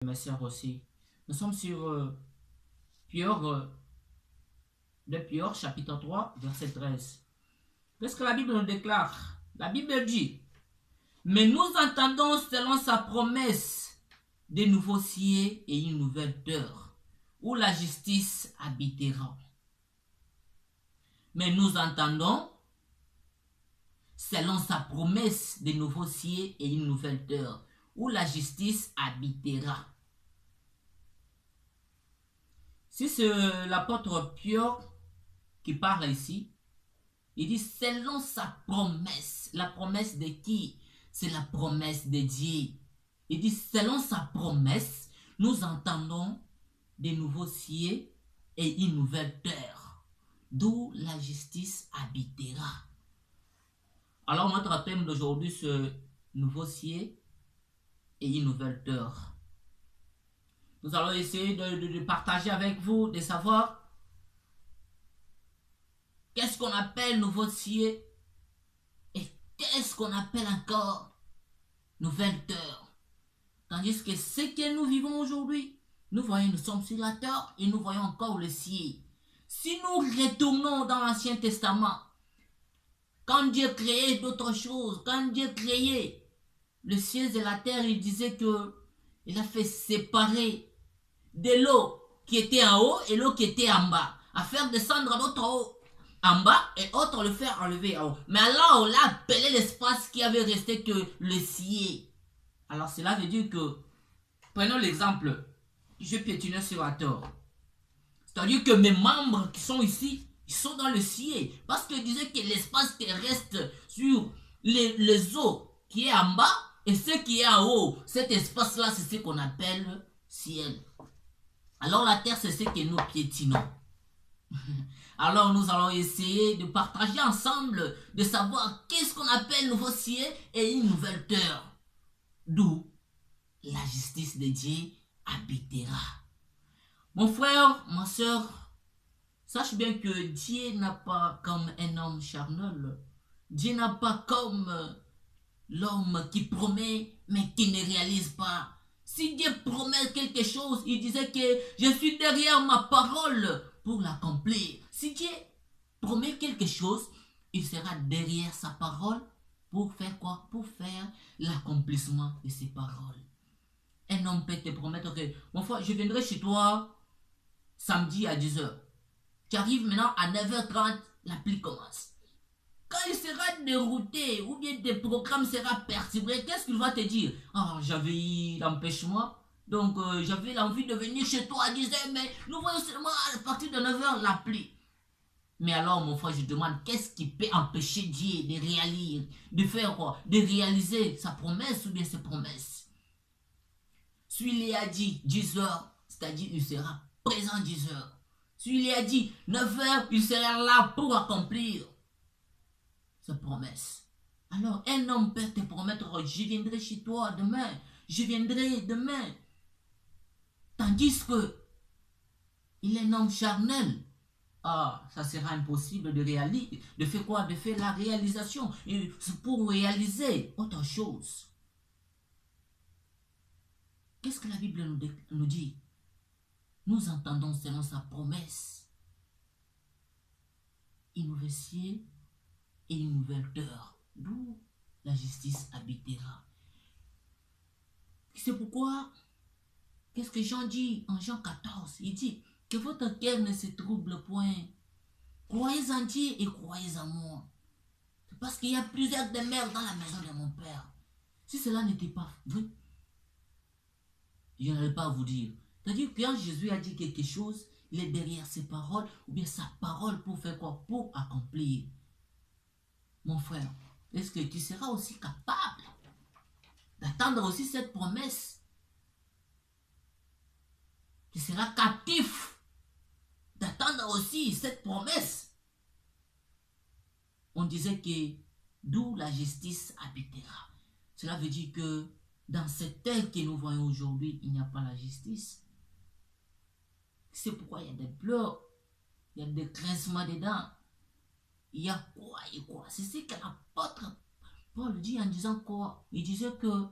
mes sœurs aussi. Nous sommes sur Pior, de Pior, chapitre 3, verset 13. Qu'est-ce que la Bible nous déclare? La Bible dit, mais nous entendons selon sa promesse des nouveaux cieux et une nouvelle terre, où la justice habitera. Mais nous entendons selon sa promesse des nouveaux cieux et une nouvelle terre, où la justice habitera. Si c'est l'apôtre Pierre qui parle ici, il dit selon sa promesse. La promesse de qui? C'est la promesse de Dieu. Il dit selon sa promesse, nous entendons des nouveaux cieux et une nouvelle terre, d'où la justice habitera. Alors notre thème d'aujourd'hui, c'est nouveau cieux et une nouvelle terre. Nous allons essayer de partager avec vous, de savoir qu'est-ce qu'on appelle nouveau cieux et qu'est-ce qu'on appelle encore nouvelle terre. Tandis que ce que nous vivons aujourd'hui, nous voyons, nous sommes sur la terre et nous voyons encore le ciel. Si nous retournons dans l'Ancien Testament, quand Dieu créait d'autres choses, quand Dieu créait le ciel et la terre, il disait que il a fait séparer de l'eau qui était en haut et l'eau qui était en bas, à faire descendre l'autre eau en bas et autre le faire enlever en haut. Mais alors on l'a appelé l'espace qui avait resté que le ciel. Alors cela veut dire que, prenons l'exemple, je piétinais sur la terre. C'est-à-dire que mes membres qui sont ici, ils sont dans le ciel. Parce qu'il disait que l'espace terrestre sur les eaux qui est en bas et ce qui est en haut, cet espace-là, c'est ce qu'on appelle ciel. Alors la terre, c'est ce que nous piétinons. Alors nous allons essayer de partager ensemble, de savoir qu'est-ce qu'on appelle nouveau ciel et une nouvelle terre. D'où la justice de Dieu habitera. Mon frère, ma soeur, sache bien que Dieu n'a pas comme un homme charnel. Dieu n'a pas comme l'homme qui promet mais qui ne réalise pas. Si Dieu promet quelque chose, il disait que je suis derrière ma parole pour l'accomplir. Si Dieu promet quelque chose, il sera derrière sa parole pour faire quoi? Pour faire l'accomplissement de ses paroles. Un homme peut te promettre que, mon frère, je viendrai chez toi samedi à 10h. Tu arrives maintenant à 9h30, l'appli commence. Quand il sera dérouté ou bien tes programmes sera perturbé, qu'est-ce qu'il va te dire? Ah, j'avais eu l'empêchement, donc j'avais l'envie de venir chez toi à 10h, mais nous voyons seulement à partir de 9h l'appli. Mais alors, mon frère, je demande, qu'est-ce qui peut empêcher Dieu de réaliser, de faire quoi? De réaliser sa promesse ou bien ses promesses? Celui-là a dit 10h, c'est-à-dire il sera présent 10h. Celui-là a dit 9h, il sera là pour accomplir sa promesse. Alors, un homme peut te promettre, je viendrai chez toi demain, je viendrai demain. Tandis que il est un homme charnel. Ah, ça sera impossible de réaliser. De faire quoi? De faire la réalisation. Et pour réaliser autre chose. Qu'est-ce que la Bible nous dit? Nous entendons selon sa promesse une nouvelle ciel et une nouvelle terre, d'où la justice habitera. C'est pourquoi, qu'est-ce que Jean dit en Jean 14? Il dit que votre cœur ne se trouble point. Croyez en Dieu et croyez en moi. C'est parce qu'il y a plusieurs demeures dans la maison de mon Père. Si cela n'était pas vrai, je n'allais pas vous dire. C'est-à-dire que quand Jésus a dit quelque chose, il est derrière ses paroles, ou bien sa parole pour faire quoi? Pour accomplir. Mon frère, est-ce que tu seras aussi capable d'attendre aussi cette promesse? Tu seras captif d'attendre aussi cette promesse? On disait que d'où la justice habitera. Cela veut dire que dans cette terre que nous voyons aujourd'hui, il n'y a pas la justice. C'est pourquoi il y a des pleurs, il y a des grincements des dents. Il y a quoi et quoi? C'est ce que l'apôtre Paul dit en disant quoi? Il disait que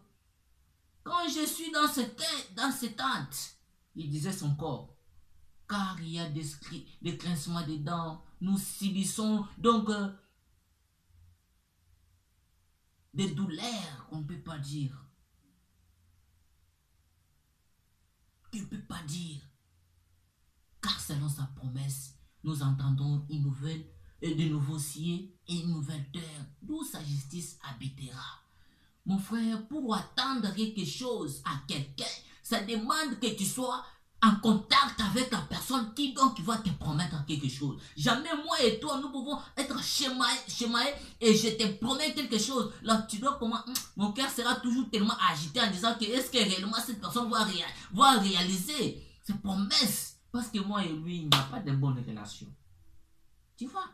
Quand je suis dans ces tentes, il disait son corps, car il y a des grincements des dents, nous subissons donc des douleurs qu'on ne peut pas dire. Il ne peut pas dire. Car selon sa promesse, nous entendons une nouvelle et de nouveaux cieux et une nouvelle terre, d'où sa justice habitera. Mon frère, pour attendre quelque chose à quelqu'un, ça demande que tu sois en contact avec la personne qui va te promettre quelque chose. Jamais moi et toi, nous pouvons être schémaés et je te promets quelque chose. Là, tu dois comment, mon cœur sera toujours tellement agité en disant que est-ce que réellement cette personne va réaliser ses promesses. Parce que moi et lui, il n'y a pas de bonne relation. Tu vois?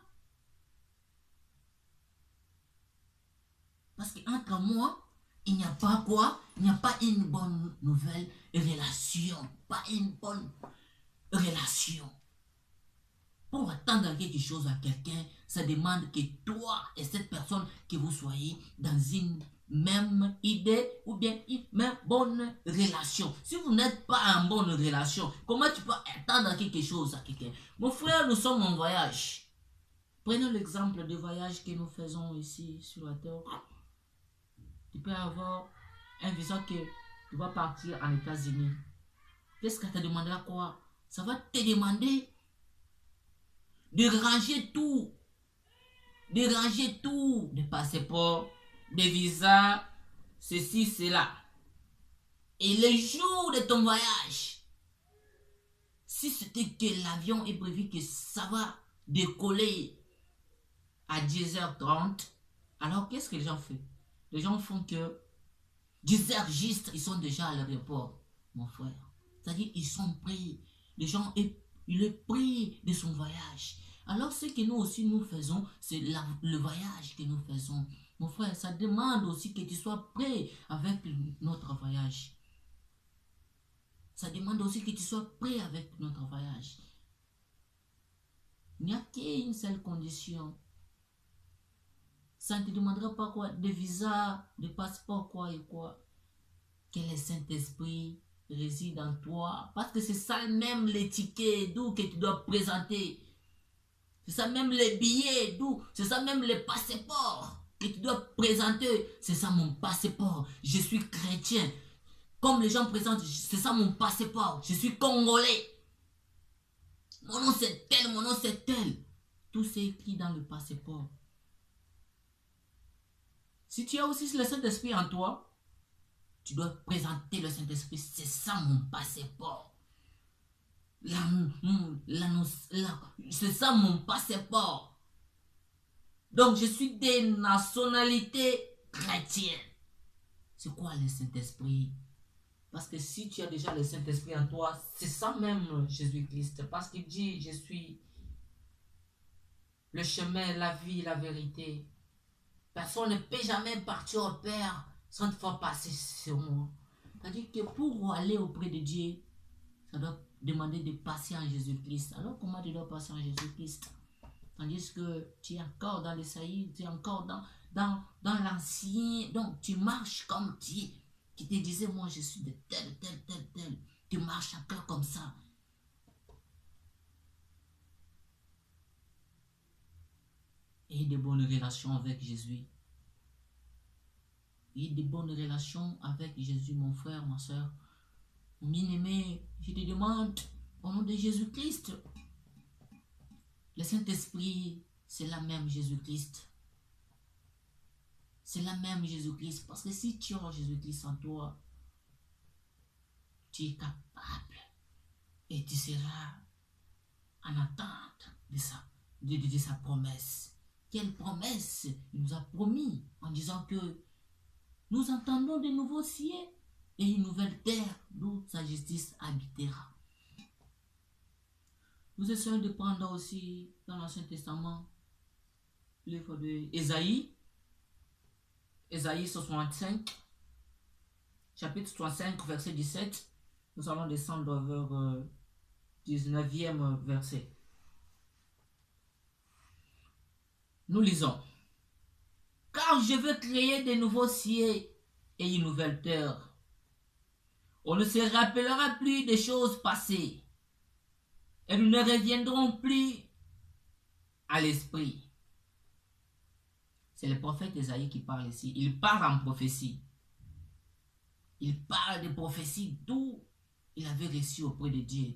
Parce qu'entre moi, il n'y a pas quoi? Il n'y a pas une bonne nouvelle relation. Pas une bonne relation. Pour attendre quelque chose à quelqu'un, ça demande que toi et cette personne, que vous soyez dans une même idée ou bien une même bonne relation. Si vous n'êtes pas en bonne relation, comment tu peux attendre quelque chose à quelqu'un? Mon frère, nous sommes en voyage. Prenons l'exemple du voyage que nous faisons ici sur la terre. Tu peux avoir un visa que tu vas partir en États-Unis. Qu'est-ce que tu as demandé à quoi? Ça va te demander de ranger tout. De ranger tout. Des passeports, des visas, ceci, cela. Et le jour de ton voyage, si c'était que l'avion est prévu que ça va décoller à 10h30, alors qu'est-ce que les gens font? Les gens font que 10h juste, ils sont déjà à l'aéroport, mon frère. C'est-à-dire, ils sont pris. Les gens, il est pris de son voyage. Alors, ce que nous aussi nous faisons, c'est le voyage que nous faisons. Mon frère, ça demande aussi que tu sois prêt avec notre voyage. Ça demande aussi que tu sois prêt avec notre voyage. Il n'y a qu'une seule condition. Ça ne te demandera pas quoi, de visa, de passeport, quoi et quoi. Que le Saint-Esprit réside en toi. Parce que c'est ça même les tickets d'où que tu dois présenter. C'est ça même les billets d'où. C'est ça même les passeports que tu dois présenter. C'est ça mon passeport. Je suis chrétien. Comme les gens présentent, c'est ça mon passeport. Je suis congolais. Mon nom c'est tel, mon nom c'est tel. Tout c'est écrit dans le passeport. Si tu as aussi le Saint-Esprit en toi, tu dois présenter le Saint-Esprit. C'est ça mon passeport. C'est ça mon passeport. Donc je suis des nationalités chrétiennes. C'est quoi le Saint-Esprit? Parce que si tu as déjà le Saint-Esprit en toi, c'est ça même Jésus-Christ. Parce qu'il dit, je suis le chemin, la vie, la vérité. Personne ne peut jamais partir au Père sans te faire passer sur moi. C'est-à-dire que pour aller auprès de Dieu, ça doit demander de passer en Jésus-Christ. Alors comment tu dois passer en Jésus-Christ? Tandis que tu es encore dans les saillies, tu es encore dans l'ancien. Donc tu marches comme Dieu qui te disait, moi je suis de tel. Tu marches encore comme ça. Et de bonnes relations avec Jésus. Et de bonnes relations avec Jésus, mon frère, ma soeur. Mon bien-aimé, je te demande, au nom de Jésus-Christ, le Saint-Esprit, c'est la même Jésus-Christ. C'est la même Jésus-Christ. Parce que si tu as Jésus-Christ en toi, tu es capable et tu seras en attente de sa promesse. Quelle promesse il nous a promis en disant que nous entendons de nouveaux cieux et une nouvelle terre d'où sa justice habitera. Nous essayons de prendre aussi dans l'Ancien Testament le livre de Ésaïe 65, chapitre 65, verset 17. Nous allons descendre vers 19e verset. Nous lisons. Car je veux créer de nouveaux cieux et une nouvelle terre. On ne se rappellera plus des choses passées. Elles ne reviendront plus à l'esprit. C'est le prophète Ésaïe qui parle ici. Il parle en prophétie. Il parle de prophétie d'où il avait reçu auprès de Dieu.